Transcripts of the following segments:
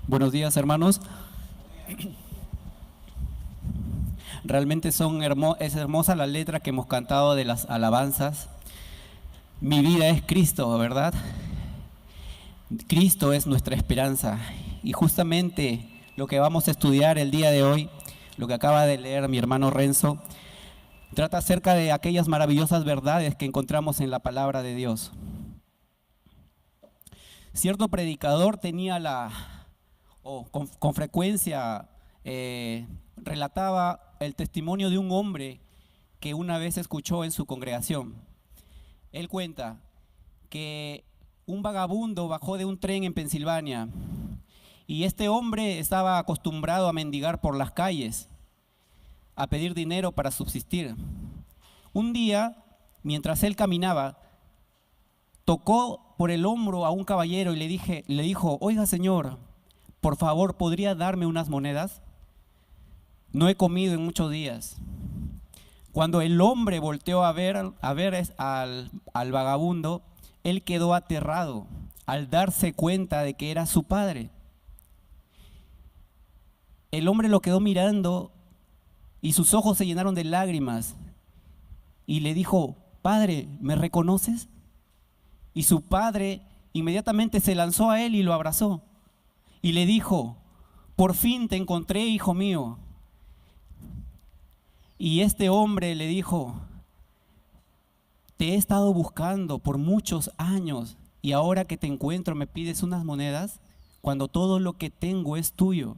Buenos días, hermanos. Realmente es hermosa la letra que hemos cantado de las alabanzas. Mi vida es Cristo, ¿verdad? Cristo es nuestra esperanza. Y justamente lo que vamos a estudiar el día de hoy, lo que acaba de leer mi hermano Renzo, trata acerca de aquellas maravillosas verdades que encontramos en la palabra de Dios. Cierto predicador tenía con frecuencia relataba el testimonio de un hombre que una vez escuchó en su congregación. Él cuenta que un vagabundo bajó de un tren en Pensilvania y este hombre estaba acostumbrado a mendigar por las calles, a pedir dinero para subsistir. Un día, mientras él caminaba, tocó por el hombro a un caballero y le dijo: oiga, señor, por favor, ¿podría darme unas monedas? No he comido en muchos días. Cuando el hombre volteó a ver al vagabundo, él quedó aterrado al darse cuenta de que era su padre. El hombre lo quedó mirando y sus ojos se llenaron de lágrimas y le dijo: padre, ¿me reconoces? Y su padre inmediatamente se lanzó a él y lo abrazó y le dijo: por fin te encontré, hijo mío. Y este hombre le dijo: te he estado buscando por muchos años y ahora que te encuentro me pides unas monedas cuando todo lo que tengo es tuyo.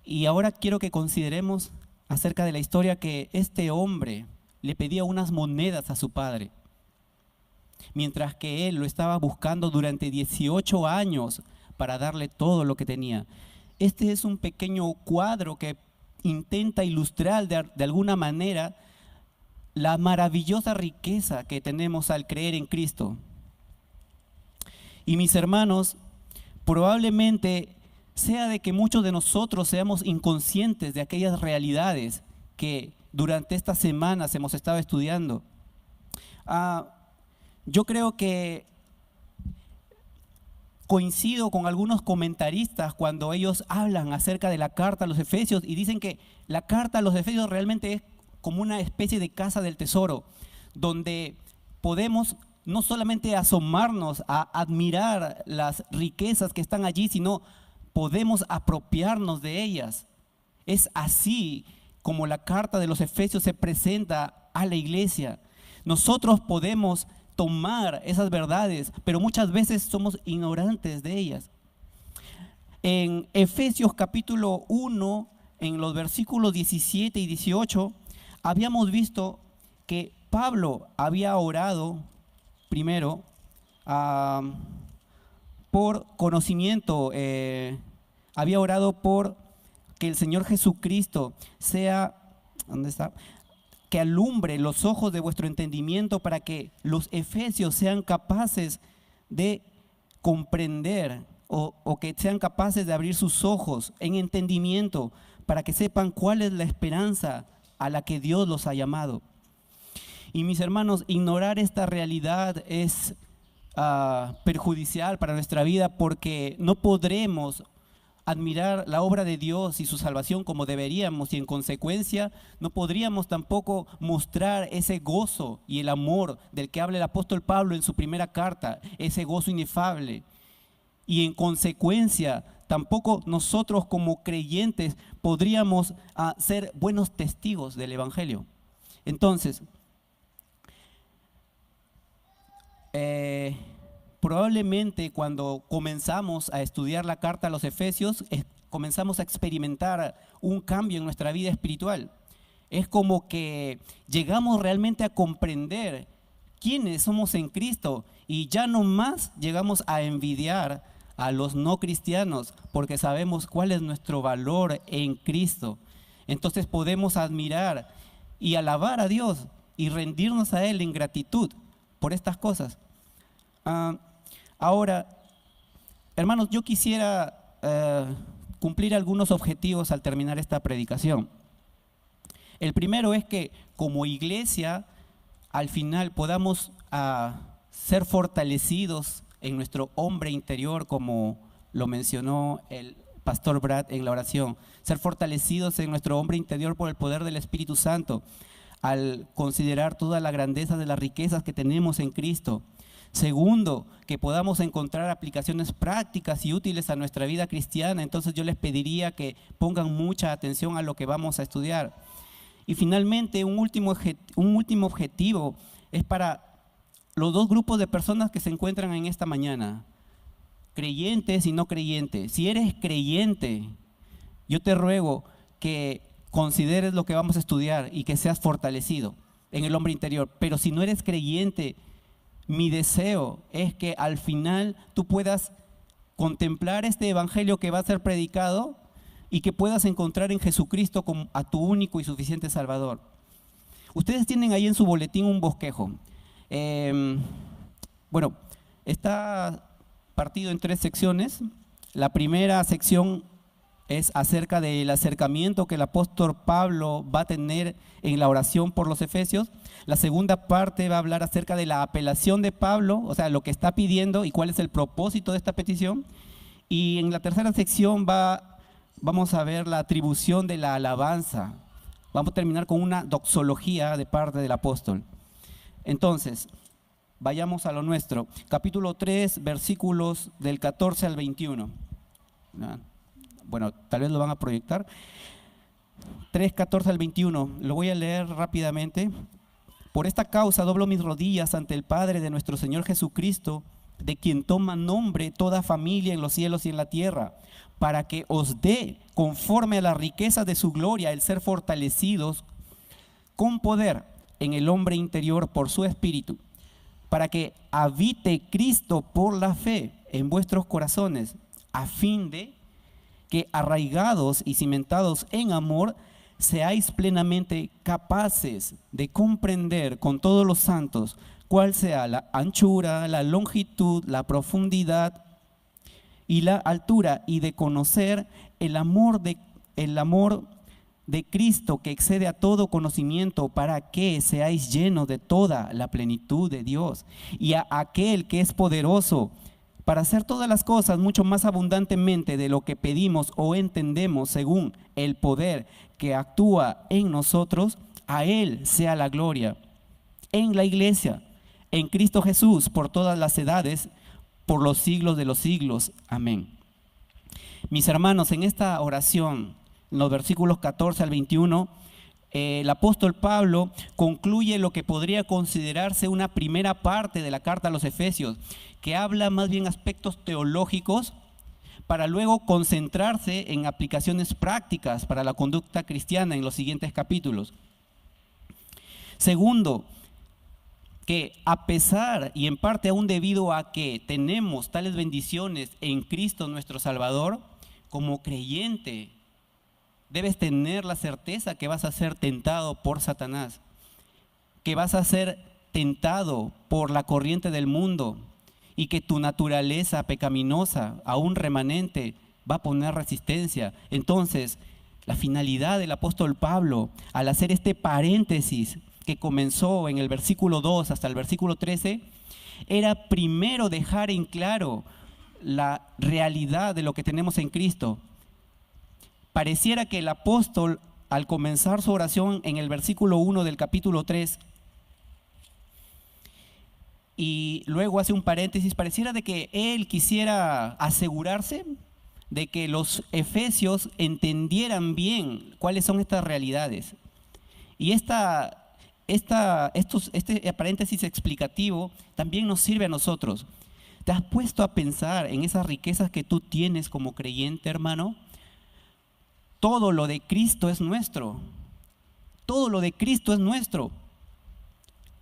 Y ahora quiero que consideremos acerca de la historia que este hombre le pedía unas monedas a su padre, mientras que él lo estaba buscando durante 18 años para darle todo lo que tenía. Este es un pequeño cuadro que intenta ilustrar de alguna manera la maravillosa riqueza que tenemos al creer en Cristo. Y mis hermanos, probablemente sea de que muchos de nosotros seamos inconscientes de aquellas realidades que durante estas semanas hemos estado estudiando. Yo creo que coincido con algunos comentaristas cuando ellos hablan acerca de la carta a los Efesios y dicen que la carta a los Efesios realmente es como una especie de casa del tesoro, donde podemos no solamente asomarnos a admirar las riquezas que están allí, sino podemos apropiarnos de ellas. Es así como la carta de los Efesios se presenta a la iglesia. Nosotros podemos tomar esas verdades, pero muchas veces somos ignorantes de ellas. En Efesios capítulo 1, en los versículos 17 y 18, habíamos visto que Pablo había orado primero por conocimiento, había orado por que el Señor Jesucristo sea, ¿dónde está?, que alumbre los ojos de vuestro entendimiento para que los efesios sean capaces de comprender o que sean capaces de abrir sus ojos en entendimiento para que sepan cuál es la esperanza a la que Dios los ha llamado. Y mis hermanos, ignorar esta realidad es perjudicial para nuestra vida porque no podremos admirar la obra de Dios y su salvación como deberíamos, y en consecuencia no podríamos tampoco mostrar ese gozo y el amor del que habla el apóstol Pablo en su primera carta, ese gozo inefable. Y en consecuencia tampoco nosotros como creyentes podríamos ser buenos testigos del Evangelio. Entonces, probablemente cuando comenzamos a estudiar la carta a los Efesios, comenzamos a experimentar un cambio en nuestra vida espiritual. Es como que llegamos realmente a comprender quiénes somos en Cristo y ya no más llegamos a envidiar a los no cristianos porque sabemos cuál es nuestro valor en Cristo. Entonces podemos admirar y alabar a Dios y rendirnos a Él en gratitud por estas cosas. Ahora, hermanos, yo quisiera cumplir algunos objetivos al terminar esta predicación. El primero es que como iglesia, al final podamos ser fortalecidos en nuestro hombre interior como lo mencionó el pastor Brad en la oración, ser fortalecidos en nuestro hombre interior por el poder del Espíritu Santo, al considerar toda la grandeza de las riquezas que tenemos en Cristo. Segundo, que podamos encontrar aplicaciones prácticas y útiles a nuestra vida cristiana. Entonces yo les pediría que pongan mucha atención a lo que vamos a estudiar. Y finalmente, un último objetivo es para los dos grupos de personas que se encuentran en esta mañana, creyentes y no creyentes. Si eres creyente, yo te ruego que consideres lo que vamos a estudiar y que seas fortalecido en el hombre interior. Pero si no eres creyente, mi deseo es que al final tú puedas contemplar este evangelio que va a ser predicado y que puedas encontrar en Jesucristo como a tu único y suficiente Salvador. Ustedes tienen ahí en su boletín un bosquejo. Bueno, está partido en 3 secciones. La primera sección es acerca del acercamiento que el apóstol Pablo va a tener en la oración por los efesios. La segunda parte va a hablar acerca de la apelación de Pablo, o sea, lo que está pidiendo y cuál es el propósito de esta petición. Y en la tercera sección vamos a ver la atribución de la alabanza. Vamos a terminar con una doxología de parte del apóstol. Entonces, vayamos a lo nuestro. Capítulo 3, versículos del 14 al 21. Bueno, tal vez lo van a proyectar. 3, 14 al 21. Lo voy a leer rápidamente. Por esta causa doblo mis rodillas ante el Padre de nuestro Señor Jesucristo, de quien toma nombre toda familia en los cielos y en la tierra, para que os dé, conforme a la riqueza de su gloria, el ser fortalecidos con poder en el hombre interior por su Espíritu, para que habite Cristo por la fe en vuestros corazones, a fin de que arraigados y cimentados en amor, seáis plenamente capaces de comprender con todos los santos cuál sea la anchura, la longitud, la profundidad y la altura, y de conocer el amor de Cristo que excede a todo conocimiento, para que seáis llenos de toda la plenitud de Dios. Y a aquel que es poderoso para hacer todas las cosas mucho más abundantemente de lo que pedimos o entendemos, según el poder que actúa en nosotros, a Él sea la gloria en la iglesia, en Cristo Jesús, por todas las edades, por los siglos de los siglos. Amén. Mis hermanos, en esta oración, en los versículos 14 al 21, el apóstol Pablo concluye lo que podría considerarse una primera parte de la carta a los Efesios, que habla más bien aspectos teológicos, para luego concentrarse en aplicaciones prácticas para la conducta cristiana en los siguientes capítulos. Segundo, que a pesar y en parte aún debido a que tenemos tales bendiciones en Cristo nuestro Salvador, como creyente debes tener la certeza que vas a ser tentado por Satanás, que vas a ser tentado por la corriente del mundo y que tu naturaleza pecaminosa, aún remanente, va a poner resistencia. Entonces, la finalidad del apóstol Pablo, al hacer este paréntesis que comenzó en el versículo 2 hasta el versículo 13, era primero dejar en claro la realidad de lo que tenemos en Cristo. Pareciera que el apóstol, al comenzar su oración en el versículo 1 del capítulo 3, y luego hace un paréntesis, pareciera de que él quisiera asegurarse de que los efesios entendieran bien cuáles son estas realidades. Y este paréntesis explicativo también nos sirve a nosotros. ¿Te has puesto a pensar en esas riquezas que tú tienes como creyente, hermano? Todo lo de Cristo es nuestro. Todo lo de Cristo es nuestro.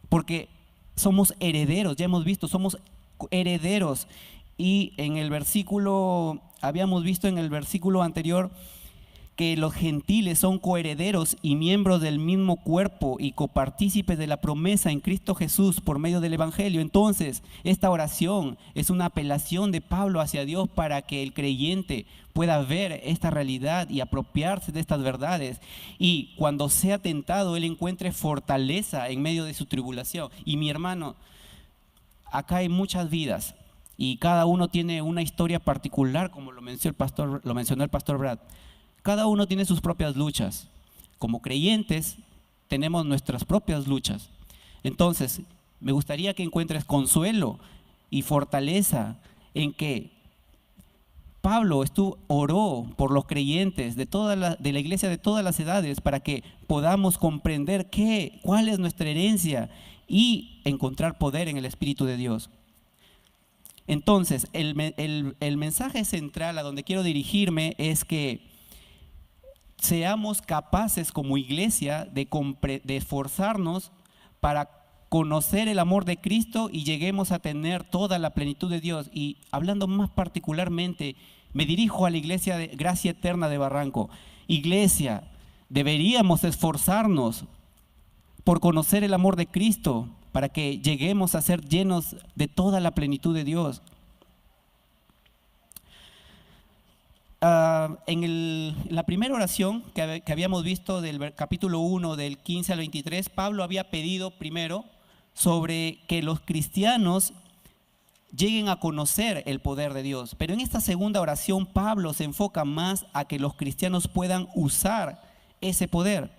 Porque somos herederos, ya hemos visto, somos herederos. Y en el versículo, habíamos visto en el versículo anterior que los gentiles son coherederos y miembros del mismo cuerpo y copartícipes de la promesa en Cristo Jesús por medio del Evangelio. Entonces, esta oración es una apelación de Pablo hacia Dios para que el creyente pueda ver esta realidad y apropiarse de estas verdades. Y cuando sea tentado, él encuentre fortaleza en medio de su tribulación. Y mi hermano, acá hay muchas vidas y cada uno tiene una historia particular, como lo mencionó el pastor Brad. Cada uno tiene sus propias luchas. Como creyentes tenemos nuestras propias luchas. Entonces, me gustaría que encuentres consuelo y fortaleza en que Pablo oró por los creyentes de la iglesia de todas las edades para que podamos comprender cuál es nuestra herencia y encontrar poder en el Espíritu de Dios. Entonces, el mensaje central a donde quiero dirigirme es que seamos capaces como iglesia de esforzarnos para conocer el amor de Cristo y lleguemos a tener toda la plenitud de Dios. Y hablando más particularmente, me dirijo a la iglesia de Gracia Eterna de Barranco. Iglesia, deberíamos esforzarnos por conocer el amor de Cristo para que lleguemos a ser llenos de toda la plenitud de Dios. En la primera oración que habíamos visto del capítulo 1, del 15 al 23, Pablo había pedido primero sobre que los cristianos lleguen a conocer el poder de Dios. Pero en esta segunda oración Pablo se enfoca más a que los cristianos puedan usar ese poder.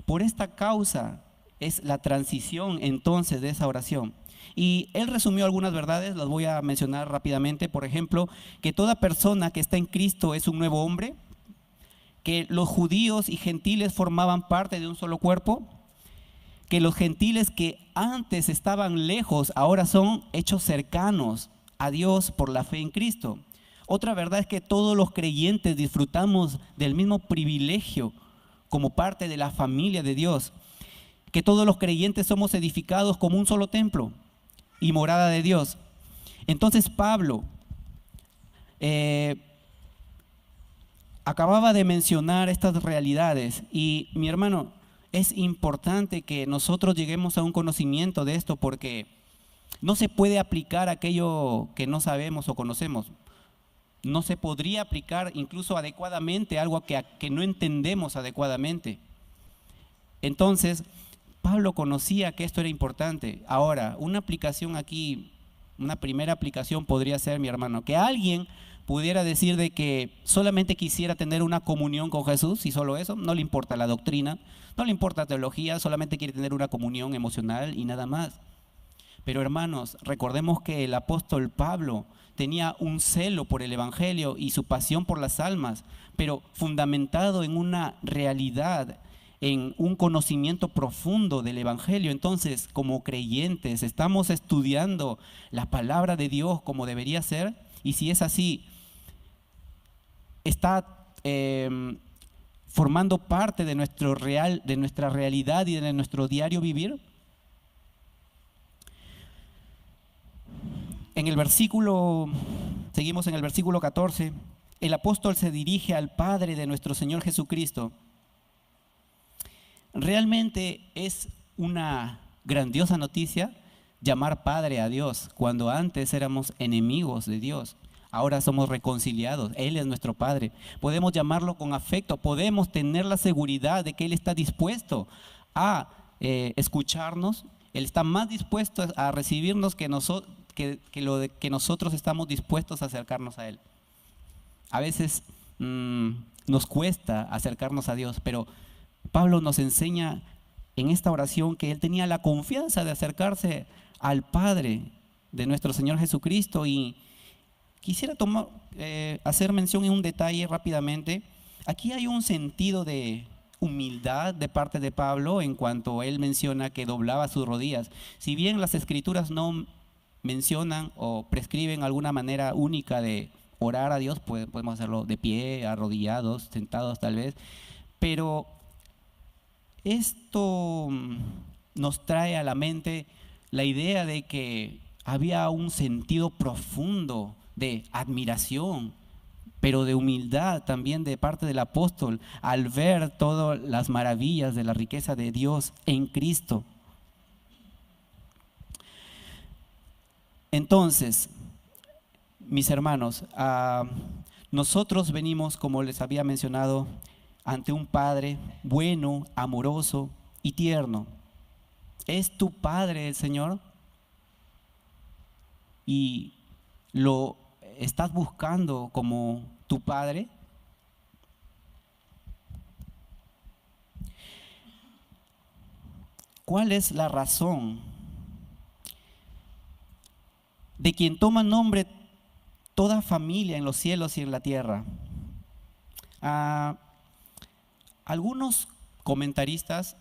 Por esta causa es la transición entonces de esa oración. Y él resumió algunas verdades, las voy a mencionar rápidamente. Por ejemplo, que toda persona que está en Cristo es un nuevo hombre, que los judíos y gentiles formaban parte de un solo cuerpo, que los gentiles que antes estaban lejos ahora son hechos cercanos a Dios por la fe en Cristo. Otra verdad es que todos los creyentes disfrutamos del mismo privilegio como parte de la familia de Dios, que todos los creyentes somos edificados como un solo templo y morada de Dios. Entonces Pablo acababa de mencionar estas realidades y mi hermano, es importante que nosotros lleguemos a un conocimiento de esto porque no se puede aplicar aquello que no sabemos o conocemos. No se podría aplicar incluso adecuadamente algo que no entendemos adecuadamente. Entonces, Pablo conocía que esto era importante. Ahora, una aplicación aquí, una primera aplicación podría ser, mi hermano, que alguien pudiera decir de que solamente quisiera tener una comunión con Jesús y solo eso, no le importa la doctrina, no le importa la teología, solamente quiere tener una comunión emocional y nada más. Pero hermanos, recordemos que el apóstol Pablo tenía un celo por el evangelio y su pasión por las almas, pero fundamentado en una realidad, en un conocimiento profundo del evangelio. Entonces, como creyentes, estamos estudiando la palabra de Dios como debería ser, y si es así, está formando parte de nuestra realidad y de nuestro diario vivir. Seguimos en el versículo 14, el apóstol se dirige al Padre de nuestro Señor Jesucristo. Realmente es una grandiosa noticia llamar Padre a Dios, cuando antes éramos enemigos de Dios. Ahora somos reconciliados, Él es nuestro Padre. Podemos llamarlo con afecto, podemos tener la seguridad de que Él está dispuesto a escucharnos. Él está más dispuesto a recibirnos que nosotros estamos dispuestos a acercarnos a Él. A veces nos cuesta acercarnos a Dios, pero Pablo nos enseña en esta oración que él tenía la confianza de acercarse al Padre de nuestro Señor Jesucristo. Y quisiera hacer mención en un detalle rápidamente. Aquí hay un sentido de humildad de parte de Pablo en cuanto él menciona que doblaba sus rodillas. Si bien las escrituras no mencionan o prescriben alguna manera única de orar a Dios, podemos hacerlo de pie, arrodillados, sentados tal vez, pero esto nos trae a la mente la idea de que había un sentido profundo de admiración, pero de humildad también de parte del apóstol al ver todas las maravillas de la riqueza de Dios en Cristo. Entonces, mis hermanos, nosotros venimos, como les había mencionado, ante un Padre bueno, amoroso y tierno. ¿Es tu Padre el Señor? Y ¿Lo estás buscando como tu Padre? ¿Cuál es la razón de quien toma nombre toda familia en los cielos y en la tierra? Algunos comentaristas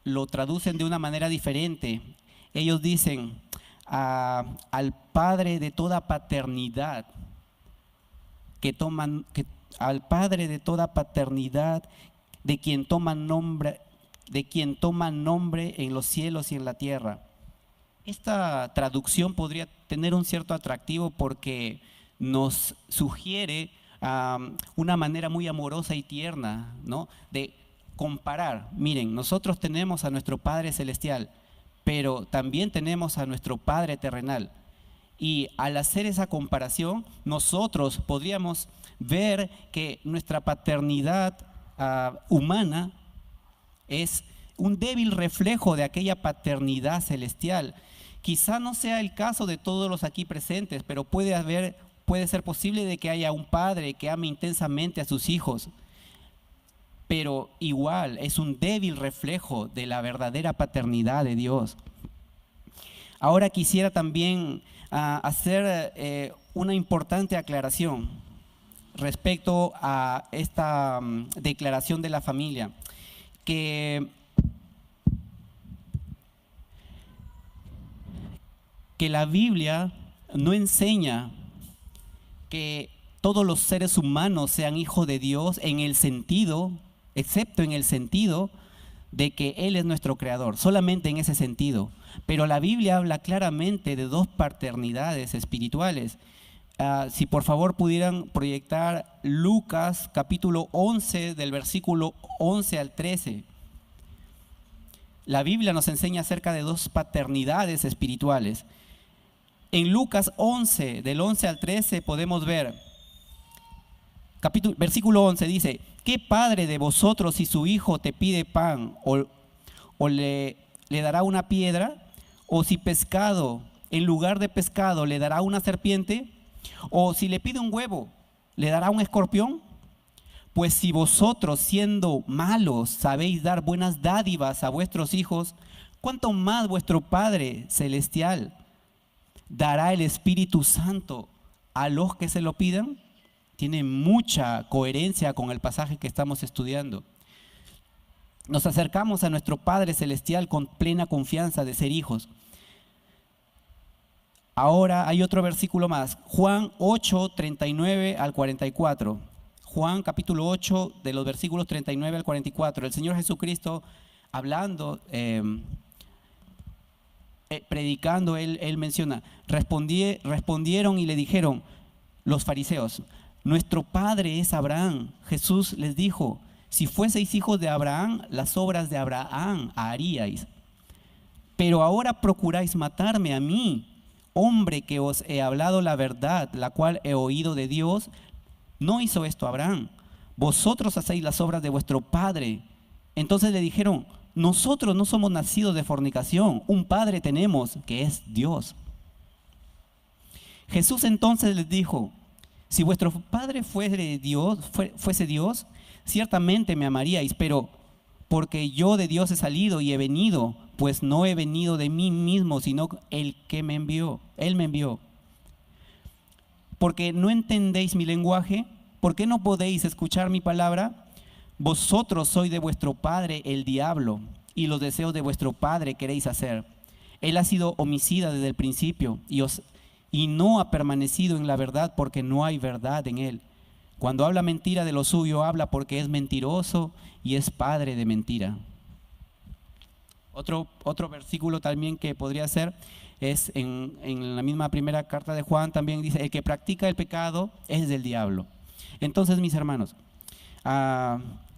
lo traducen de una manera diferente. Ellos dicen al Padre de toda paternidad, al Padre de toda paternidad, de quien toma nombre en los cielos y en la tierra. Esta traducción podría tener un cierto atractivo porque nos sugiere una manera muy amorosa y tierna, ¿no?, de comparar. Miren, nosotros tenemos a nuestro Padre Celestial, pero también tenemos a nuestro Padre terrenal. Y al hacer esa comparación, nosotros podríamos ver que nuestra paternidad humana es un débil reflejo de aquella paternidad celestial. Quizá no sea el caso de todos los aquí presentes, pero puede ser posible de que haya un padre que ame intensamente a sus hijos, pero igual es un débil reflejo de la verdadera paternidad de Dios. Ahora quisiera también hacer una importante aclaración respecto a esta declaración de la familia, que la Biblia no enseña que todos los seres humanos sean hijos de Dios excepto en el sentido de que Él es nuestro creador, solamente en ese sentido. Pero la Biblia habla claramente de dos paternidades espirituales. Si por favor pudieran proyectar Lucas capítulo 11 del versículo 11 al 13. La Biblia nos enseña acerca de dos paternidades espirituales. En Lucas 11, del 11 al 13 podemos ver, versículo 11 dice: ¿qué padre de vosotros si su hijo te pide pan o le dará una piedra? ¿O si pescado, en lugar de pescado, le dará una serpiente? ¿O si le pide un huevo, le dará un escorpión? Pues si vosotros, siendo malos, sabéis dar buenas dádivas a vuestros hijos, ¿cuánto más vuestro Padre Celestial dará el Espíritu Santo a los que se lo pidan? Tiene mucha coherencia con el pasaje que estamos estudiando. Nos acercamos a nuestro Padre Celestial con plena confianza de ser hijos. Ahora hay otro versículo más, Juan 8, 39 al 44. Juan capítulo 8, de los versículos 39 al 44. El Señor Jesucristo hablando, predicando, él menciona: respondieron y le dijeron los fariseos: nuestro padre es Abraham. Jesús les dijo: si fueseis hijos de Abraham, las obras de Abraham haríais. Pero ahora procuráis matarme a mí, hombre que os he hablado la verdad, la cual he oído de Dios. No hizo esto Abraham. Vosotros hacéis las obras de vuestro padre. Entonces le dijeron: nosotros no somos nacidos de fornicación, un padre tenemos, que es Dios. Jesús entonces les dijo: si vuestro padre fuese Dios, ciertamente me amaríais, pero porque yo de Dios he salido y he venido, pues no he venido de mí mismo, sino el que me envió. Él me envió. Porque no entendéis mi lenguaje, ¿por qué no podéis escuchar mi palabra? Vosotros sois de vuestro padre el diablo, y los deseos de vuestro padre queréis hacer. Él ha sido homicida desde el principio y no ha permanecido en la verdad, porque no hay verdad en él. Cuando habla mentira de lo suyo, habla porque es mentiroso y es padre de mentira. Otro versículo también que podría ser es en la misma primera carta de Juan, también dice: el que practica el pecado es del diablo. Entonces, mis hermanos,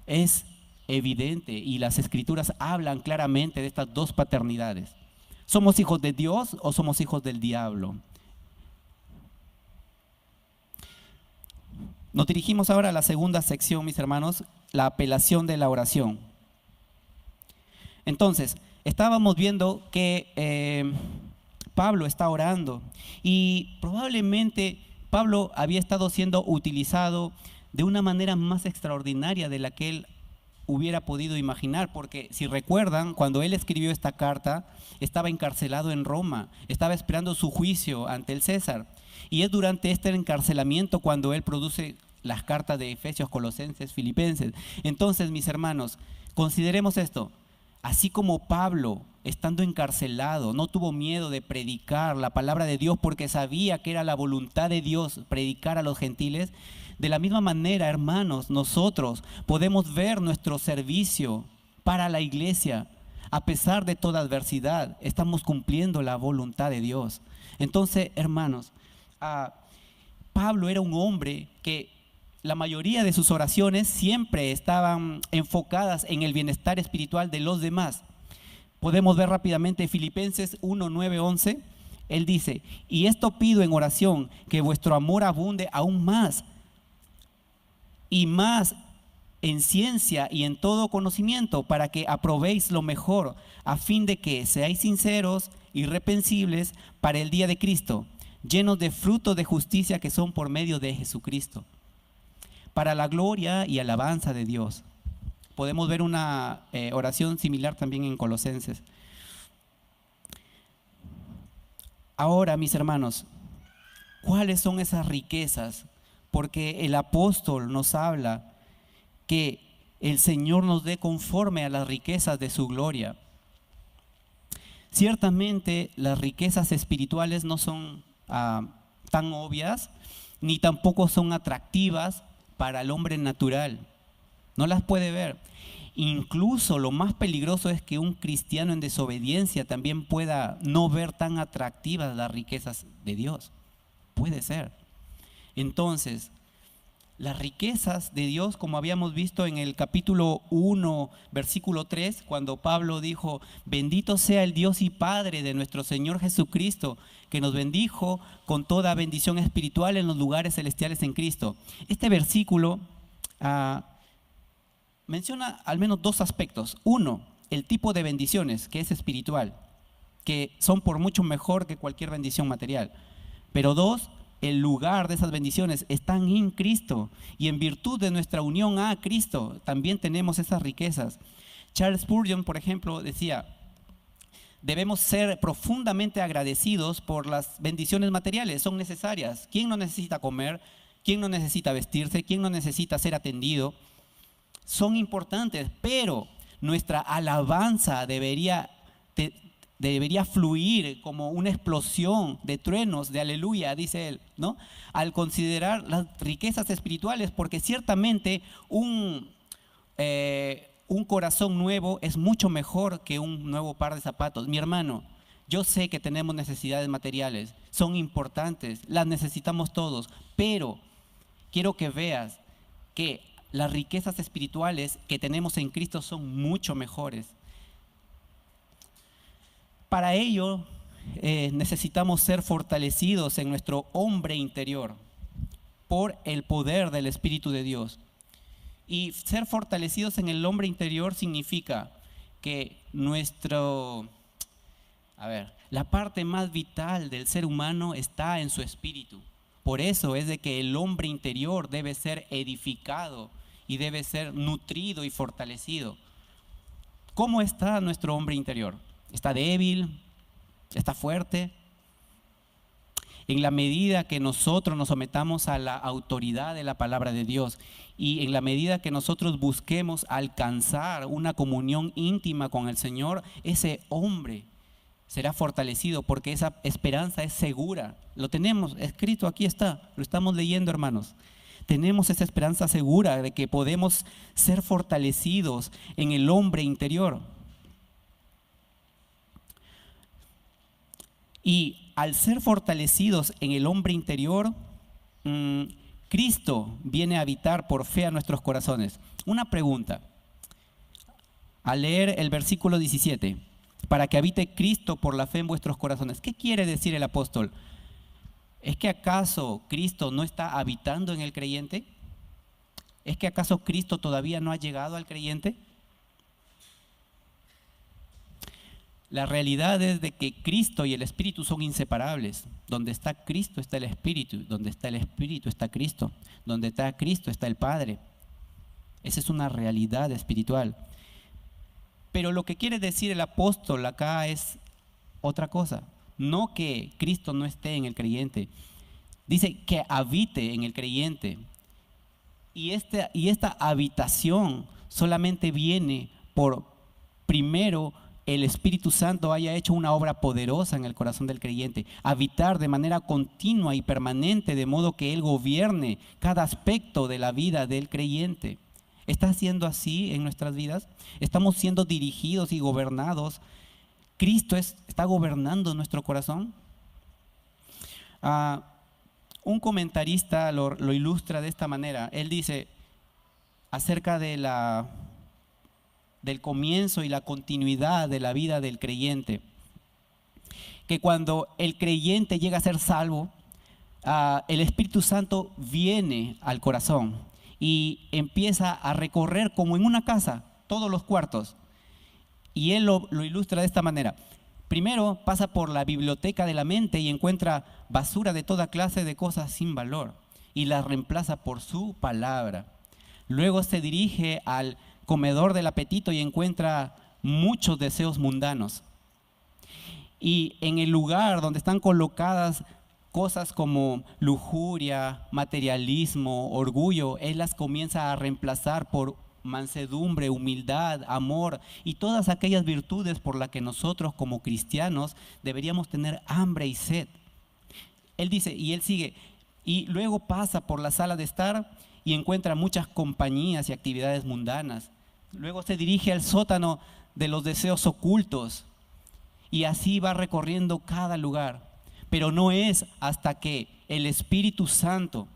es evidente, y las escrituras hablan claramente de estas dos paternidades. ¿Somos hijos de Dios o somos hijos del diablo? Nos dirigimos ahora a la segunda sección, mis hermanos, la apelación de la oración. Entonces, estábamos viendo que Pablo está orando y probablemente Pablo había estado siendo utilizado de una manera más extraordinaria de la que él hubiera podido imaginar, porque si recuerdan, cuando él escribió esta carta, estaba encarcelado en Roma, estaba esperando su juicio ante el César, y es durante este encarcelamiento cuando él produce las cartas de Efesios, Colosenses, Filipenses. Entonces, mis hermanos, consideremos esto: así como Pablo, estando encarcelado, no tuvo miedo de predicar la palabra de Dios porque sabía que era la voluntad de Dios predicar a los gentiles, de la misma manera, hermanos, nosotros podemos ver nuestro servicio para la iglesia. A pesar de toda adversidad, estamos cumpliendo la voluntad de Dios. Entonces, hermanos, Pablo era un hombre que la mayoría de sus oraciones siempre estaban enfocadas en el bienestar espiritual de los demás. Podemos ver rápidamente Filipenses 1, 9, 11. Él dice: y esto pido en oración, que vuestro amor abunde aún más y más en ciencia y en todo conocimiento, para que aprobéis lo mejor, a fin de que seáis sinceros, irreprensibles para el día de Cristo, llenos de frutos de justicia que son por medio de Jesucristo, para la gloria y alabanza de Dios. Podemos ver una oración similar también en Colosenses. Ahora, mis hermanos, ¿cuáles son esas riquezas? Porque el apóstol nos habla que el Señor nos dé conforme a las riquezas de su gloria. Ciertamente las riquezas espirituales no son tan obvias, ni tampoco son atractivas para el hombre natural. No las puede ver. Incluso lo más peligroso es que un cristiano en desobediencia también pueda no ver tan atractivas las riquezas de Dios. Puede ser. Entonces, las riquezas de Dios, como habíamos visto en el capítulo 1, versículo 3, cuando Pablo dijo: bendito sea el Dios y Padre de nuestro Señor Jesucristo, que nos bendijo con toda bendición espiritual en los lugares celestiales en Cristo. Este versículo menciona al menos dos aspectos. Uno, el tipo de bendiciones, que es espiritual, que son por mucho mejor que cualquier bendición material. Pero dos, el lugar de esas bendiciones están en Cristo, y en virtud de nuestra unión a Cristo también tenemos esas riquezas. Charles Spurgeon, por ejemplo, decía: debemos ser profundamente agradecidos por las bendiciones materiales, son necesarias. ¿Quién no necesita comer? ¿Quién no necesita vestirse? ¿Quién no necesita ser atendido? Son importantes, pero nuestra alabanza debería fluir como una explosión de truenos, de aleluya, dice él, ¿no? Al considerar las riquezas espirituales, porque ciertamente un corazón nuevo es mucho mejor que un nuevo par de zapatos. Mi hermano, yo sé que tenemos necesidades materiales, son importantes, las necesitamos todos, pero quiero que veas que las riquezas espirituales que tenemos en Cristo son mucho mejores. Para ello necesitamos ser fortalecidos en nuestro hombre interior por el poder del Espíritu de Dios. Y ser fortalecidos en el hombre interior significa que la parte más vital del ser humano está en su espíritu. Por eso es de que el hombre interior debe ser edificado y debe ser nutrido y fortalecido. ¿Cómo está nuestro hombre interior? ¿Está débil? ¿Está fuerte? En la medida que nosotros nos sometamos a la autoridad de la palabra de Dios y en la medida que nosotros busquemos alcanzar una comunión íntima con el Señor, ese hombre será fortalecido, porque esa esperanza es segura. Lo tenemos escrito, aquí está, lo estamos leyendo, hermanos. Tenemos esa esperanza segura de que podemos ser fortalecidos en el hombre interior. Y al ser fortalecidos en el hombre interior, Cristo viene a habitar por fe a nuestros corazones. Una pregunta, al leer el versículo 17, para que habite Cristo por la fe en vuestros corazones. ¿Qué quiere decir el apóstol? ¿Es que acaso Cristo no está habitando en el creyente? ¿Es que acaso Cristo todavía no ha llegado al creyente? La realidad es de que Cristo y el Espíritu son inseparables. Donde está Cristo está el Espíritu, donde está el Espíritu está Cristo, donde está Cristo está el Padre. Esa es una realidad espiritual. Pero lo que quiere decir el apóstol acá es otra cosa. No que Cristo no esté en el creyente. Dice que habite en el creyente. Y esta habitación solamente viene por, primero, el Espíritu Santo haya hecho una obra poderosa en el corazón del creyente. Habitar de manera continua y permanente, de modo que Él gobierne cada aspecto de la vida del creyente. ¿Está siendo así en nuestras vidas? ¿Estamos siendo dirigidos y gobernados? ¿Cristo está gobernando nuestro corazón? Un comentarista lo ilustra de esta manera. Él dice acerca del comienzo y la continuidad de la vida del creyente, que cuando el creyente llega a ser salvo, el Espíritu Santo viene al corazón y empieza a recorrer como en una casa todos los cuartos. Y él lo ilustra de esta manera. Primero pasa por la biblioteca de la mente y encuentra basura de toda clase de cosas sin valor y la reemplaza por su palabra. Luego se dirige al comedor del apetito y encuentra muchos deseos mundanos. Y en el lugar donde están colocadas cosas como lujuria, materialismo, orgullo, él las comienza a reemplazar por mansedumbre, humildad, amor y todas aquellas virtudes por las que nosotros como cristianos deberíamos tener hambre y sed. Él dice, y él sigue, y luego pasa por la sala de estar y encuentra muchas compañías y actividades mundanas. Luego se dirige al sótano de los deseos ocultos y así va recorriendo cada lugar. Pero no es hasta que el Espíritu Santo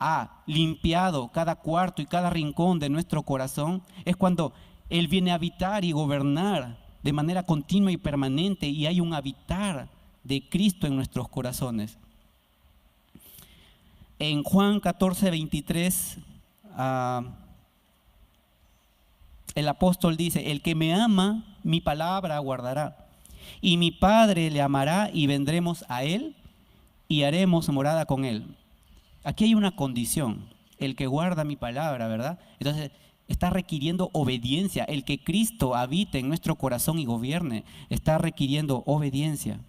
ha limpiado cada cuarto y cada rincón de nuestro corazón, es cuando Él viene a habitar y gobernar de manera continua y permanente y hay un habitar de Cristo en nuestros corazones. En Juan 14:23, el apóstol dice, el que me ama, mi palabra guardará, y mi Padre le amará y vendremos a Él y haremos morada con Él. Aquí hay una condición, el que guarda mi palabra, ¿verdad? Entonces está requiriendo obediencia. El que Cristo habite en nuestro corazón y gobierne, está requiriendo obediencia.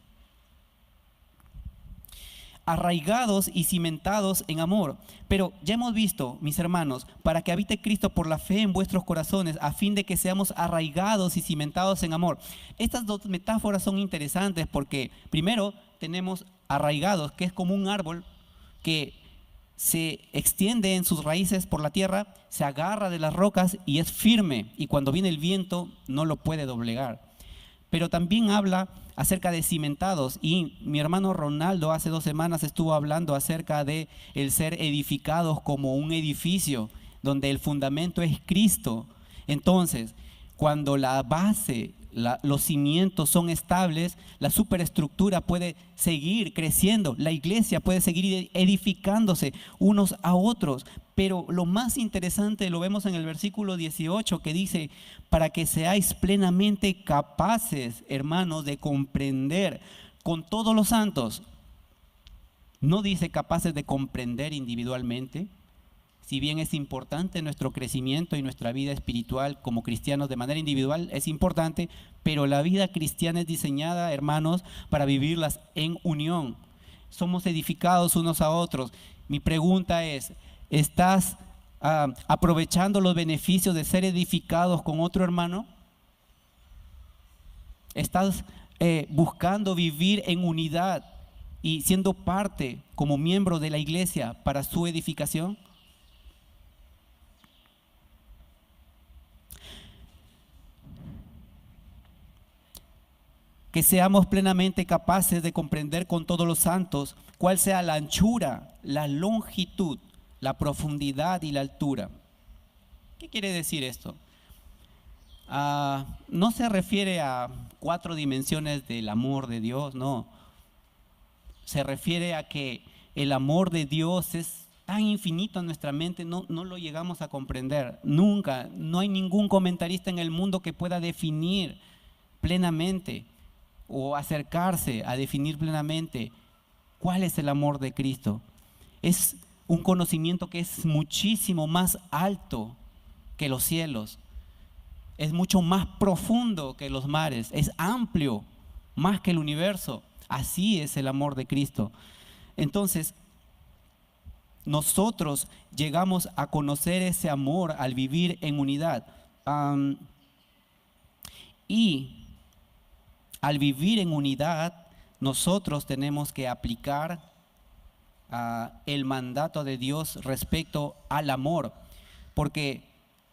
Arraigados y cimentados en amor. Pero ya hemos visto, mis hermanos, para que habite Cristo por la fe en vuestros corazones, a fin de que seamos arraigados y cimentados en amor. Estas dos metáforas son interesantes porque primero tenemos arraigados, que es como un árbol que se extiende en sus raíces por la tierra, se agarra de las rocas y es firme, y cuando viene el viento no lo puede doblegar. Pero también habla acerca de cimentados, y mi hermano Ronaldo hace 2 semanas estuvo hablando acerca de el ser edificados como un edificio donde el fundamento es Cristo. Entonces, cuando la base, los cimientos son estables, la superestructura puede seguir creciendo, la iglesia puede seguir edificándose unos a otros. Pero lo más interesante lo vemos en el versículo 18 que dice, para que seáis plenamente capaces, hermanos, de comprender con todos los santos. No dice capaces de comprender individualmente. Si bien es importante nuestro crecimiento y nuestra vida espiritual como cristianos de manera individual, es importante, pero la vida cristiana es diseñada, hermanos, para vivirlas en unión. Somos edificados unos a otros. Mi pregunta es, ¿estás aprovechando los beneficios de ser edificados con otro hermano? ¿Estás buscando vivir en unidad y siendo parte como miembro de la iglesia para su edificación? Que seamos plenamente capaces de comprender con todos los santos cuál sea la anchura, la longitud, la profundidad y la altura. ¿Qué quiere decir esto? No se refiere a 4 dimensiones del amor de Dios, no. Se refiere a que el amor de Dios es tan infinito en nuestra mente, no lo llegamos a comprender. Nunca, no hay ningún comentarista en el mundo que pueda definir plenamente o acercarse a definir plenamente cuál es el amor de Cristo. Es un conocimiento que es muchísimo más alto que los cielos. Es mucho más profundo que los mares. Es amplio, más que el universo. Así es el amor de Cristo. Entonces, nosotros llegamos a conocer ese amor al vivir en unidad. Y al vivir en unidad, nosotros tenemos que aplicar el mandato de Dios respecto al amor, porque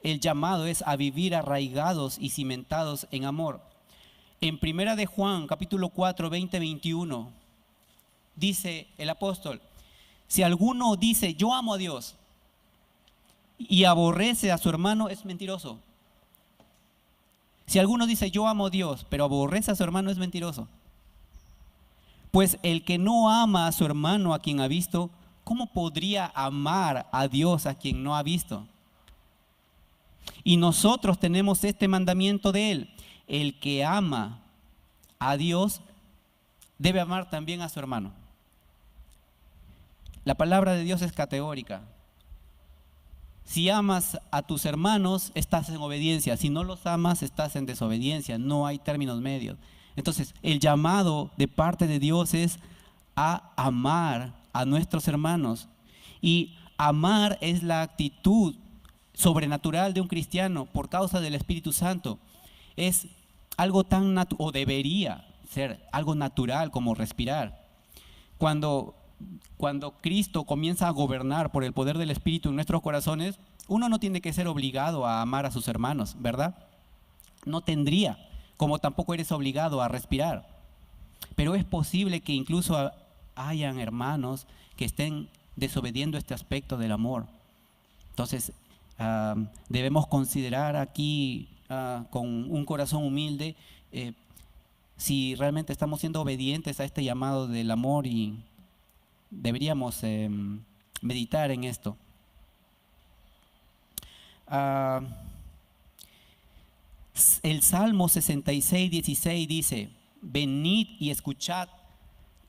el llamado es a vivir arraigados y cimentados en amor. En Primera de Juan, capítulo 4, 20-21, dice el apóstol: si alguno dice yo amo a Dios y aborrece a su hermano, es mentiroso. Si alguno dice yo amo a Dios, pero aborrece a su hermano, es mentiroso. Pues el que no ama a su hermano a quien ha visto, ¿cómo podría amar a Dios a quien no ha visto? Y nosotros tenemos este mandamiento de Él: el que ama a Dios debe amar también a su hermano. La palabra de Dios es categórica. Si amas a tus hermanos, estás en obediencia. Si no los amas, estás en desobediencia. No hay términos medios. Entonces, el llamado de parte de Dios es a amar a nuestros hermanos. Y amar es la actitud sobrenatural de un cristiano por causa del Espíritu Santo. Es algo tan natural, o debería ser algo natural como respirar. Cuando Cristo comienza a gobernar por el poder del Espíritu en nuestros corazones, uno no tiene que ser obligado a amar a sus hermanos, ¿verdad? No tendría, como tampoco eres obligado a respirar. Pero es posible que incluso hayan hermanos que estén desobediendo este aspecto del amor. Entonces, debemos considerar aquí con un corazón humilde si realmente estamos siendo obedientes a este llamado del amor, y deberíamos meditar en esto. El Salmo 66, 16 dice: venid y escuchad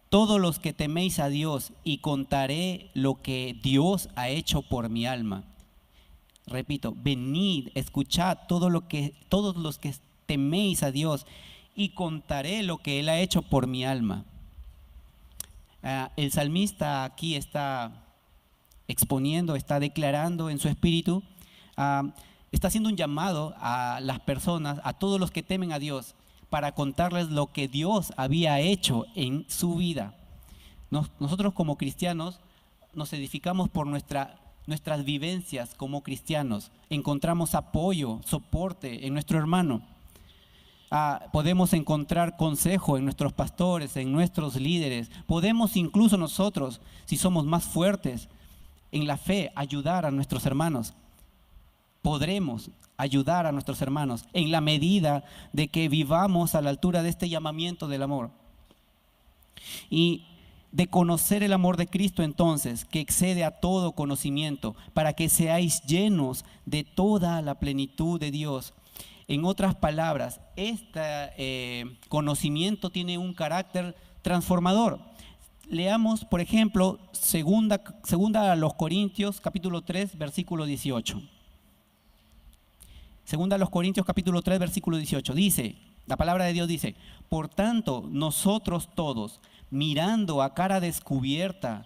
todos los que teméis a Dios, y contaré lo que Dios ha hecho por mi alma. Repito, venid, escuchad todos los que teméis a Dios, y contaré lo que Él ha hecho por mi alma. El salmista aquí está exponiendo, está declarando en su espíritu, está haciendo un llamado a las personas, a todos los que temen a Dios, para contarles lo que Dios había hecho en su vida. Nosotros como cristianos nos edificamos por nuestras vivencias como cristianos. Encontramos apoyo, soporte en nuestro hermano. Podemos encontrar consejo en nuestros pastores, en nuestros líderes. Podemos incluso nosotros, si somos más fuertes en la fe, ayudar a nuestros hermanos. Podremos ayudar a nuestros hermanos en la medida de que vivamos a la altura de este llamamiento del amor. Y de conocer el amor de Cristo, entonces, que excede a todo conocimiento, para que seáis llenos de toda la plenitud de Dios. En otras palabras, este conocimiento tiene un carácter transformador. Leamos, por ejemplo, segunda a los Corintios, capítulo 3, versículo 18. Segunda a los Corintios, capítulo 3, versículo 18. Dice, la palabra de Dios dice: por tanto, nosotros todos, mirando a cara descubierta,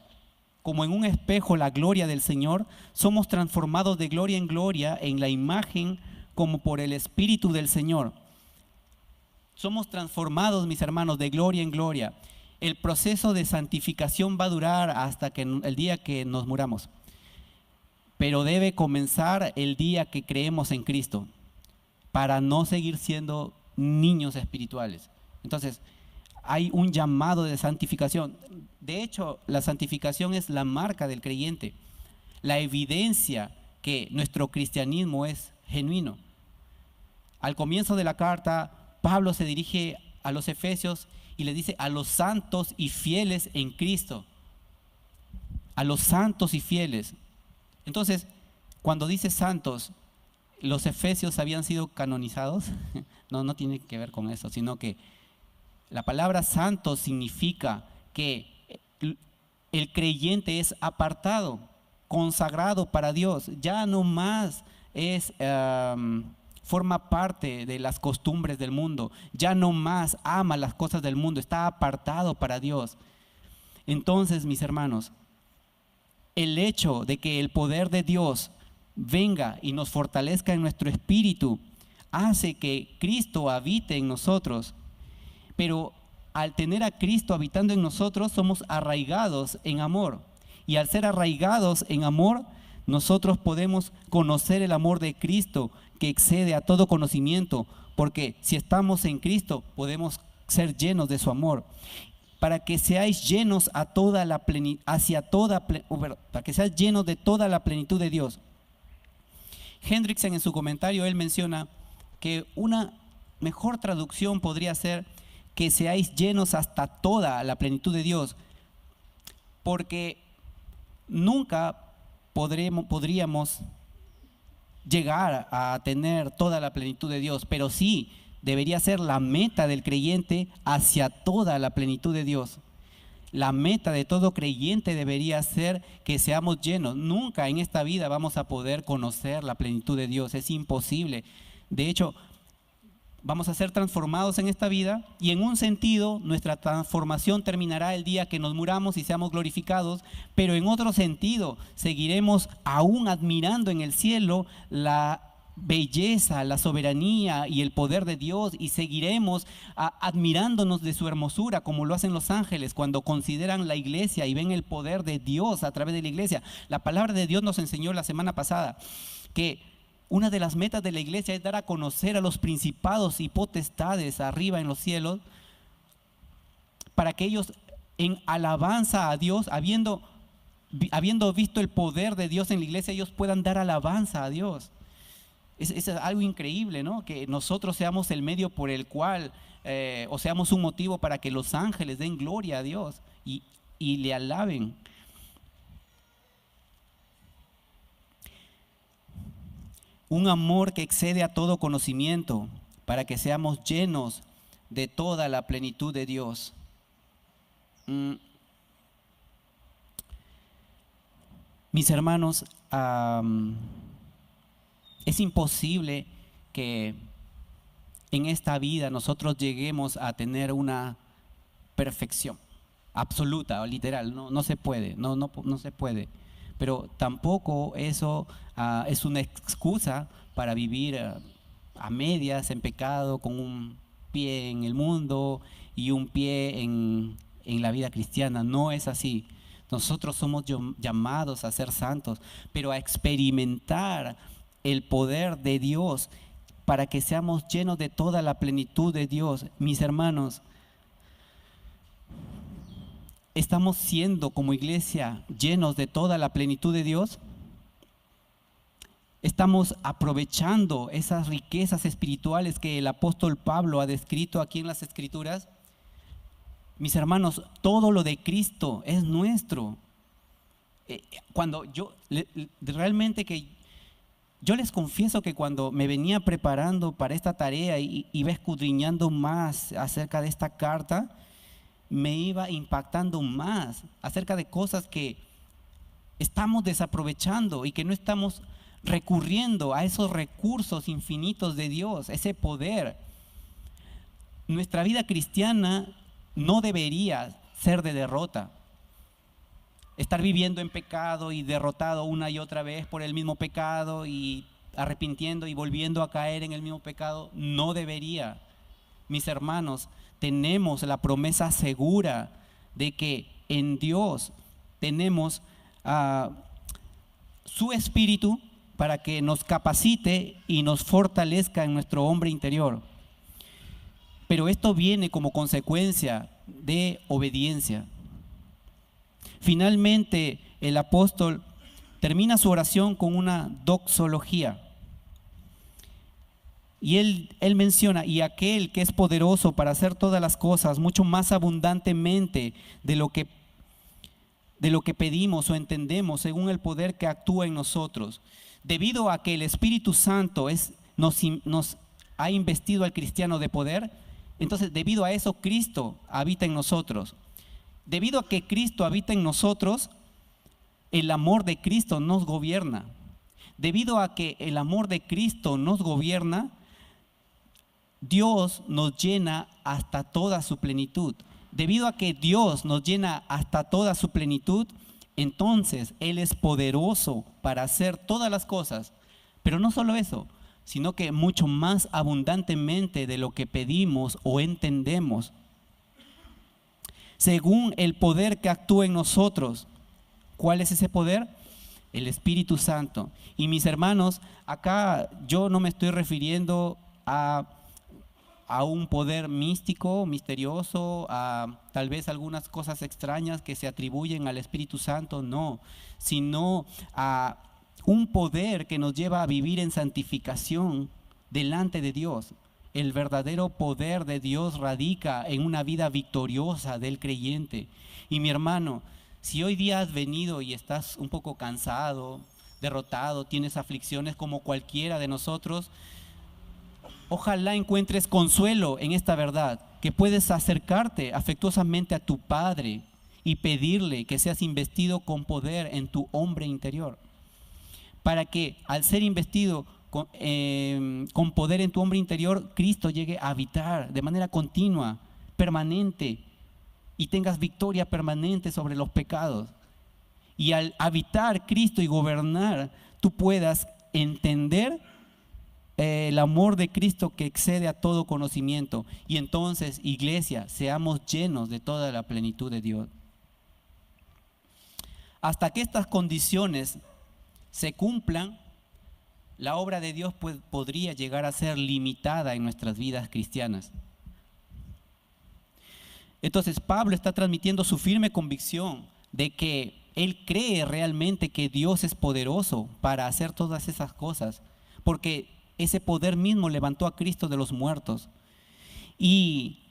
como en un espejo, la gloria del Señor, somos transformados de gloria en gloria en la imagen como por el Espíritu del Señor. Somos transformados, mis hermanos, de gloria en gloria. El proceso de santificación va a durar hasta el día que nos muramos, pero debe comenzar el día que creemos en Cristo, para no seguir siendo niños espirituales. Entonces, hay un llamado de santificación. De hecho, la santificación es la marca del creyente, la evidencia que nuestro cristianismo es genuino. Al comienzo de la carta, Pablo se dirige a los efesios y le dice: a los santos y fieles en Cristo. A los santos y fieles. Entonces, cuando dice santos, los efesios habían sido canonizados. No, no tiene que ver con eso, sino que la palabra santo significa que el creyente es apartado, consagrado para Dios. Ya no más forma parte de las costumbres del mundo. Ya no más ama las cosas del mundo. Está apartado para Dios. Entonces, mis hermanos, el hecho de que el poder de Dios venga y nos fortalezca en nuestro espíritu hace que Cristo habite en nosotros. Pero al tener a Cristo habitando en nosotros, somos arraigados en amor. Y al ser arraigados en amor, nosotros podemos conocer el amor de Cristo que excede a todo conocimiento. Porque si estamos en Cristo, podemos ser llenos de su amor. Para que seáis llenos a toda la para que seáis llenos de toda la plenitud de Dios. Hendrickson en su comentario, él menciona que una mejor traducción podría ser que seáis llenos hasta toda la plenitud de Dios, porque nunca podríamos llegar a tener toda la plenitud de Dios, pero sí debería ser la meta del creyente hacia toda la plenitud de Dios. La meta de todo creyente debería ser que seamos llenos. Nunca en esta vida vamos a poder conocer la plenitud de Dios, es imposible. De hecho, vamos a ser transformados en esta vida y en un sentido nuestra transformación terminará el día que nos muramos y seamos glorificados, pero en otro sentido seguiremos aún admirando en el cielo la belleza, la soberanía y el poder de Dios, y seguiremos admirándonos de su hermosura como lo hacen los ángeles cuando consideran la iglesia y ven el poder de Dios a través de la iglesia. La palabra de Dios nos enseñó la semana pasada que una de las metas de la iglesia es dar a conocer a los principados y potestades arriba en los cielos, para que ellos en alabanza a Dios, habiendo visto el poder de Dios en la iglesia, ellos puedan dar alabanza a Dios. Es algo increíble, ¿no? Que nosotros seamos el medio por el cual, o seamos un motivo para que los ángeles den gloria a Dios y le alaben. Un amor que excede a todo conocimiento, para que seamos llenos de toda la plenitud de Dios. Mis hermanos, es imposible que en esta vida nosotros lleguemos a tener una perfección absoluta o literal. No se puede, no se puede. Pero tampoco eso es una excusa para vivir a medias en pecado, con un pie en el mundo y un pie en la vida cristiana. No es así. Nosotros somos llamados a ser santos, pero a experimentar el poder de Dios para que seamos llenos de toda la plenitud de Dios. Mis hermanos, ¿estamos siendo como iglesia llenos de toda la plenitud de Dios? ¿Estamos aprovechando esas riquezas espirituales que el apóstol Pablo ha descrito aquí en las Escrituras? Mis hermanos, todo lo de Cristo es nuestro. Cuando yo les confieso que cuando me venía preparando para esta tarea y iba escudriñando más acerca de esta carta, me iba impactando más acerca de cosas que estamos desaprovechando y que no estamos recurriendo a esos recursos infinitos de Dios, ese poder. Nuestra vida cristiana no debería ser de derrota. Estar viviendo en pecado y derrotado una y otra vez por el mismo pecado y arrepintiendo y volviendo a caer en el mismo pecado, no debería. Mis hermanos, tenemos la promesa segura de que en Dios tenemos su Espíritu para que nos capacite y nos fortalezca en nuestro hombre interior. Pero esto viene como consecuencia de obediencia. Finalmente, el apóstol termina su oración con una doxología. Y él menciona, y aquel que es poderoso para hacer todas las cosas mucho más abundantemente de lo que pedimos o entendemos, según el poder que actúa en nosotros. Debido a que el Espíritu Santo nos ha investido al cristiano de poder, entonces debido a eso Cristo habita en nosotros. Debido a que Cristo habita en nosotros, el amor de Cristo nos gobierna. Debido a que el amor de Cristo nos gobierna, Dios nos llena hasta toda su plenitud. Debido a que Dios nos llena hasta toda su plenitud, entonces Él es poderoso para hacer todas las cosas. Pero no solo eso, sino que mucho más abundantemente de lo que pedimos o entendemos, según el poder que actúa en nosotros. ¿Cuál es ese poder? El Espíritu Santo. Y mis hermanos, acá yo no me estoy refiriendo a un poder místico, misterioso, a tal vez algunas cosas extrañas que se atribuyen al Espíritu Santo, no, sino a un poder que nos lleva a vivir en santificación delante de Dios. El verdadero poder de Dios radica en una vida victoriosa del creyente. Y mi hermano, si hoy día has venido y estás un poco cansado, derrotado, tienes aflicciones como cualquiera de nosotros, ojalá encuentres consuelo en esta verdad, que puedes acercarte afectuosamente a tu Padre y pedirle que seas investido con poder en tu hombre interior, para que al ser investido con poder en tu hombre interior, Cristo llegue a habitar de manera continua, permanente, y tengas victoria permanente sobre los pecados. Y al habitar Cristo y gobernar, tú puedas entender el amor de Cristo que excede a todo conocimiento. Y entonces, iglesia, seamos llenos de toda la plenitud de Dios. Hasta que estas condiciones se cumplan, la obra de Dios podría llegar a ser limitada en nuestras vidas cristianas. Entonces Pablo está transmitiendo su firme convicción de que él cree realmente que Dios es poderoso para hacer todas esas cosas, porque ese poder mismo levantó a Cristo de los muertos. Y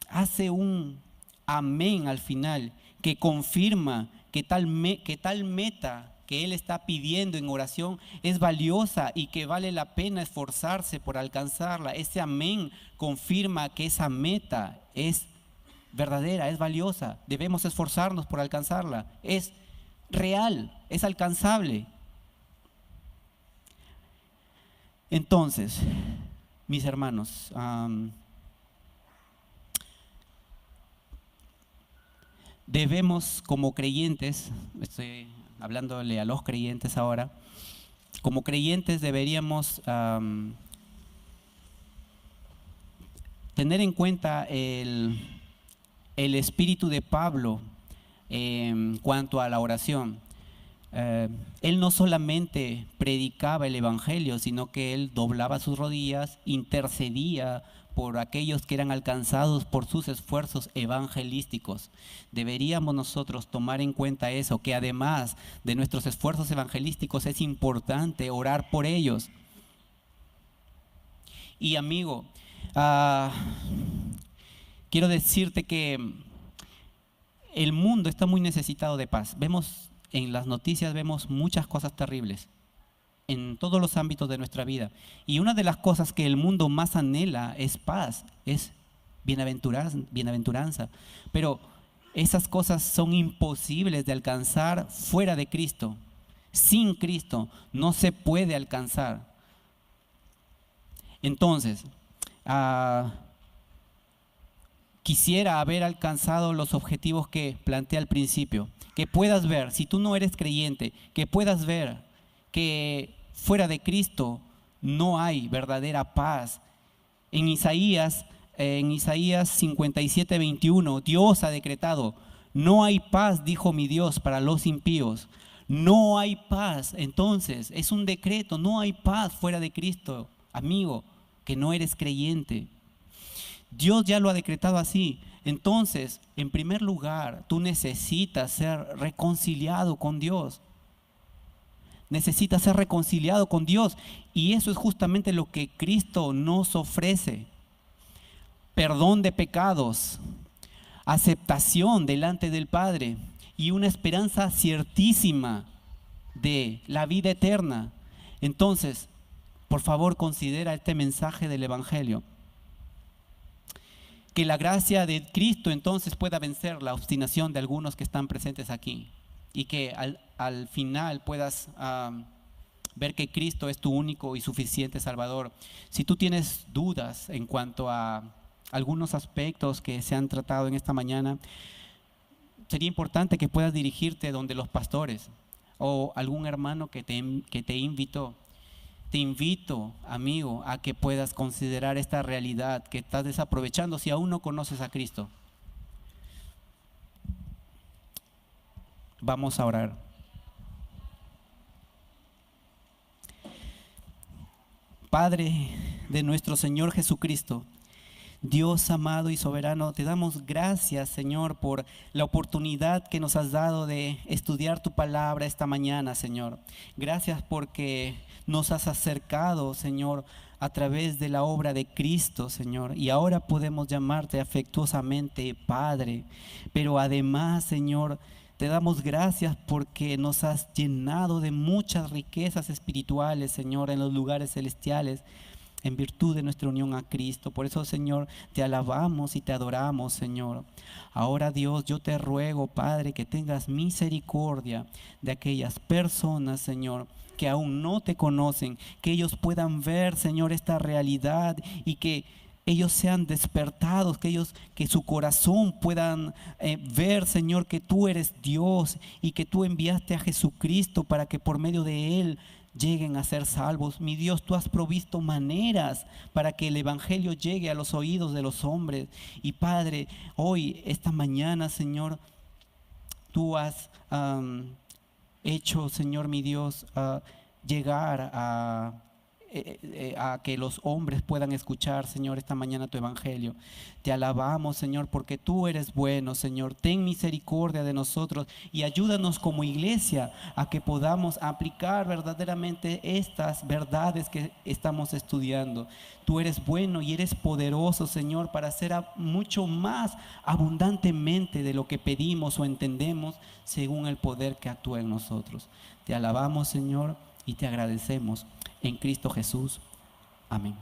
hace un amén al final que confirma que tal meta que él está pidiendo en oración es valiosa y que vale la pena esforzarse por alcanzarla. Ese amén confirma que esa meta es verdadera, es valiosa, debemos esforzarnos por alcanzarla, es real, es alcanzable. Entonces, mis hermanos, debemos como creyentes, estoy hablándole a los creyentes ahora, como creyentes deberíamos tener en cuenta el espíritu de Pablo en cuanto a la oración. Él no solamente predicaba el evangelio, sino que él doblaba sus rodillas, intercedía por aquellos que eran alcanzados por sus esfuerzos evangelísticos. Deberíamos nosotros tomar en cuenta eso, que además de nuestros esfuerzos evangelísticos es importante orar por ellos. Y amigo, quiero decirte que el mundo está muy necesitado de paz. Vemos en las noticias, vemos muchas cosas terribles en todos los ámbitos de nuestra vida. Y una de las cosas que el mundo más anhela es paz, es bienaventuranza. Pero esas cosas son imposibles de alcanzar fuera de Cristo. Sin Cristo no se puede alcanzar. Entonces, quisiera haber alcanzado los objetivos que planteé al principio. Que puedas ver, si tú no eres creyente, que puedas ver que fuera de Cristo no hay verdadera paz. En Isaías 57:21, Dios ha decretado: no hay paz, dijo mi Dios, para los impíos. No hay paz. Entonces, es un decreto, no hay paz fuera de Cristo, amigo, que no eres creyente. Dios ya lo ha decretado así. Entonces, en primer lugar, tú necesitas ser reconciliado con Dios. Necesitas ser reconciliado con Dios. Y eso es justamente lo que Cristo nos ofrece. Perdón de pecados, aceptación delante del Padre y una esperanza ciertísima de la vida eterna. Entonces, por favor, considera este mensaje del Evangelio. Que la gracia de Cristo entonces pueda vencer la obstinación de algunos que están presentes aquí. Y que al final puedas ver que Cristo es tu único y suficiente Salvador. Si tú tienes dudas en cuanto a algunos aspectos que se han tratado en esta mañana, sería importante que puedas dirigirte donde los pastores o algún hermano que te invitó. Te invito, amigo, a que puedas considerar esta realidad que estás desaprovechando si aún no conoces a Cristo. Vamos a orar. Padre de nuestro Señor Jesucristo, Dios amado y soberano, te damos gracias, Señor, por la oportunidad que nos has dado de estudiar tu palabra esta mañana, Señor. Gracias porque nos has acercado, Señor, a través de la obra de Cristo, Señor. Y ahora podemos llamarte afectuosamente Padre. Pero además, Señor, te damos gracias porque nos has llenado de muchas riquezas espirituales, Señor, en los lugares celestiales, en virtud de nuestra unión a Cristo. Por eso, Señor, te alabamos y te adoramos, Señor. Ahora, Dios, yo te ruego, Padre, que tengas misericordia de aquellas personas, Señor, que aún no te conocen, que ellos puedan ver, Señor, esta realidad y que ellos sean despertados, que su corazón puedan ver, Señor, que tú eres Dios y que tú enviaste a Jesucristo para que por medio de Él lleguen a ser salvos. Mi Dios, tú has provisto maneras para que el Evangelio llegue a los oídos de los hombres. Y Padre, hoy, esta mañana, Señor, tú has hecho, Señor mi Dios, llegar a que los hombres puedan escuchar, Señor, esta mañana tu Evangelio. Te alabamos, Señor, porque tú eres bueno, Señor. Ten misericordia de nosotros y ayúdanos como iglesia a que podamos aplicar verdaderamente estas verdades que estamos estudiando. Tú eres bueno y eres poderoso, Señor, para hacer mucho más abundantemente de lo que pedimos o entendemos según el poder que actúa en nosotros. Te alabamos, Señor, y te agradecemos. En Cristo Jesús. Amén.